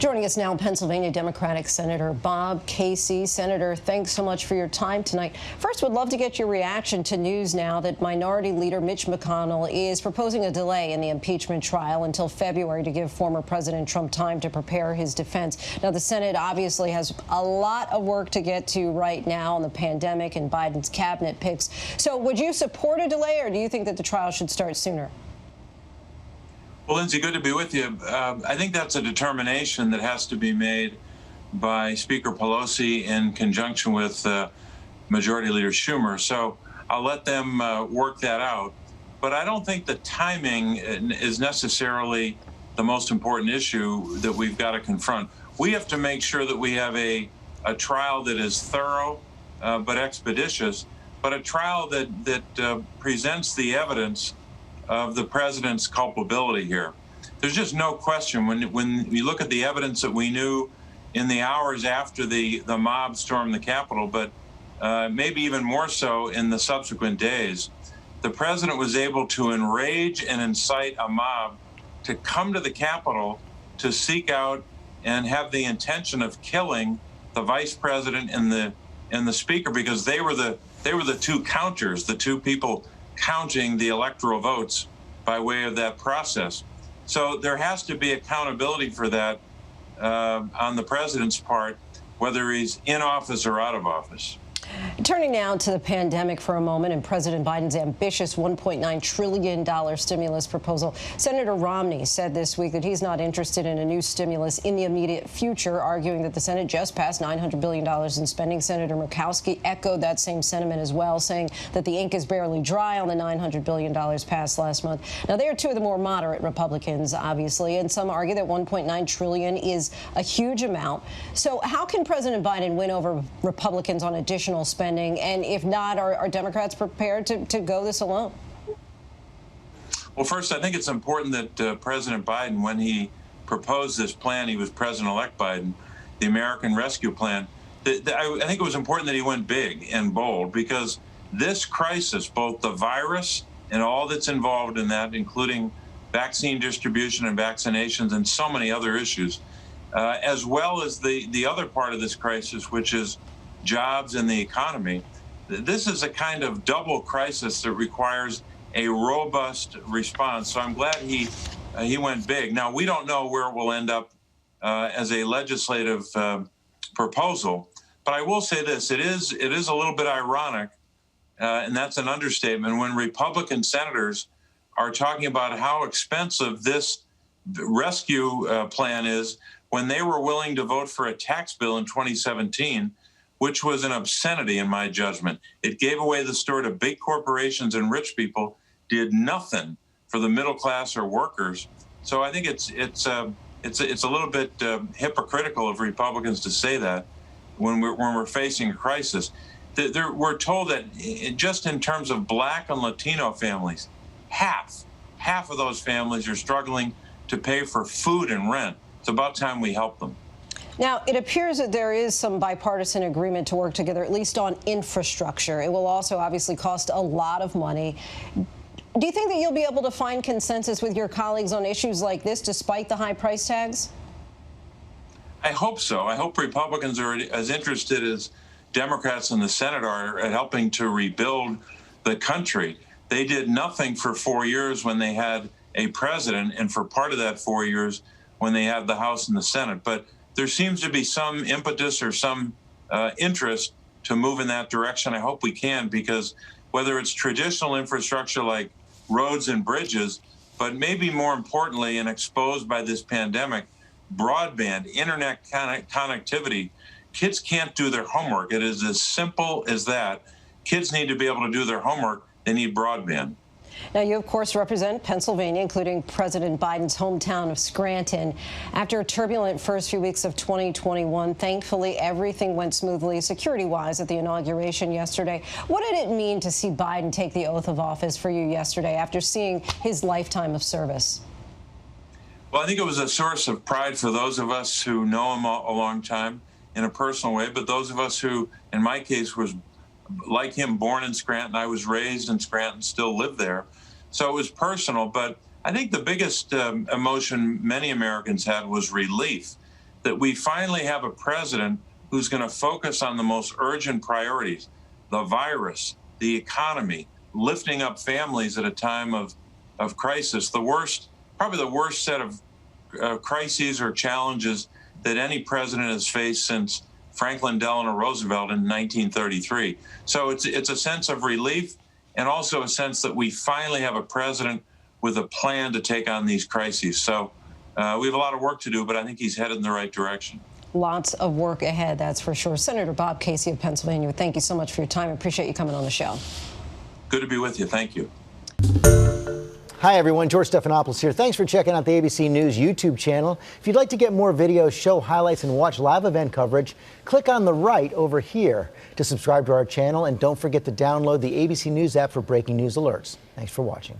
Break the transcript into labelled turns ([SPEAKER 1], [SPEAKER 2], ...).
[SPEAKER 1] Joining us now, Pennsylvania Democratic Senator Bob Casey. Senator, thanks so much for your time tonight. First, would love to get your reaction to news now that Minority Leader Mitch McConnell is proposing a delay in the impeachment trial until February to give former President Trump time to prepare his defense. Now, the Senate obviously has a lot of work to get to right now on the pandemic and Biden's cabinet picks. So would you support a delay, or do you think that the trial should start sooner?
[SPEAKER 2] Well, Lindsay, good to be with you. I think that's a determination that has to be made by Speaker Pelosi in conjunction with Majority Leader Schumer. So I'll let them work that out. But I don't think the timing is necessarily the most important issue that we've got to confront. We have to make sure that we have a trial that is thorough but expeditious, but a trial that presents the evidence of the president's culpability here. There's just no question when you look at the evidence that we knew in the hours after the mob stormed the Capitol, but maybe even more so in the subsequent days, the president was able to enrage and incite a mob to come to the Capitol to seek out and have the intention of killing the vice president and the speaker, because they were the two counters, the two people counting the electoral votes by way of that process. So there has to be accountability for that on the president's part, whether he's in office or out of office.
[SPEAKER 1] Turning now to the pandemic for a moment and President Biden's ambitious $1.9 trillion stimulus proposal. Senator Romney said this week that he's not interested in a new stimulus in the immediate future, arguing that the Senate just passed $900 billion in spending. Senator Murkowski echoed that same sentiment as well, saying that the ink is barely dry on the $900 billion passed last month. Now, they are two of the more moderate Republicans, obviously, and some argue that $1.9 trillion is a huge amount. So how can President Biden win over Republicans on additional spending, and if not, are Democrats prepared to go this alone?
[SPEAKER 2] Well, first, I think it's important that President Biden, when he proposed this plan, he was President-elect Biden, the American Rescue Plan, I think it was important that he went big and bold, because this crisis, both the virus and all that's involved in that, including vaccine distribution and vaccinations and so many other issues, as well as the other part of this crisis, which is jobs and the economy. This is a kind of double crisis that requires a robust response. So I'm glad he went big. Now, we don't know where it will end up as a legislative proposal, but I will say this: it is a little bit ironic, and that's an understatement, when Republican senators are talking about how expensive this rescue plan is, when they were willing to vote for a tax bill in 2017, which was an obscenity in my judgment. It gave away the store to big corporations and rich people, did nothing for the middle class or workers. So I think it's a little bit hypocritical of Republicans to say that when we're facing a crisis. We're told that just in terms of Black and Latino families, half of those families are struggling to pay for food and rent. It's about time we help them.
[SPEAKER 1] Now, it appears that there is some bipartisan agreement to work together, at least on infrastructure. It will also obviously cost a lot of money. Do you think that you'll be able to find consensus with your colleagues on issues like this, despite the high price tags?
[SPEAKER 2] I hope so. I hope Republicans are as interested as Democrats in the Senate are at helping to rebuild the country. They did nothing for 4 years when they had a president, and for part of that 4 years when they had the House and the Senate. But there seems to be some impetus or some interest to move in that direction. I hope we can, because whether it's traditional infrastructure like roads and bridges, but maybe more importantly and exposed by this pandemic, broadband, internet connectivity. Kids can't do their homework. It is as simple as that. Kids need to be able to do their homework. They need broadband.
[SPEAKER 1] Now, you, of course, represent Pennsylvania, including President Biden's hometown of Scranton. After a turbulent first few weeks of 2021, thankfully, everything went smoothly security-wise at the inauguration yesterday. What did it mean to see Biden take the oath of office for you yesterday after seeing his lifetime of service?
[SPEAKER 2] Well, I think it was a source of pride for those of us who know him a long time in a personal way, but those of us who, in my case, was like him, born in Scranton. I was raised in Scranton, still live there. So it was personal, but I think the biggest emotion many Americans had was relief, that we finally have a president who's going to focus on the most urgent priorities: the virus, the economy, lifting up families at a time of crisis. Probably the worst set of crises or challenges that any president has faced since Franklin Delano Roosevelt in 1933. So it's a sense of relief, and also a sense that we finally have a president with a plan to take on these crises. So we have a lot of work to do, but I think he's headed in the right direction.
[SPEAKER 1] Lots of work ahead, that's for sure. Senator Bob Casey of Pennsylvania, thank you so much for your time. I appreciate you coming on the show.
[SPEAKER 2] Good to be with you. Thank you.
[SPEAKER 3] Hi, everyone. George Stephanopoulos here. Thanks for checking out the ABC News YouTube channel. If you'd like to get more videos, show highlights, and watch live event coverage, click on the right over here to subscribe to our channel. And don't forget to download the ABC News app for breaking news alerts. Thanks for watching.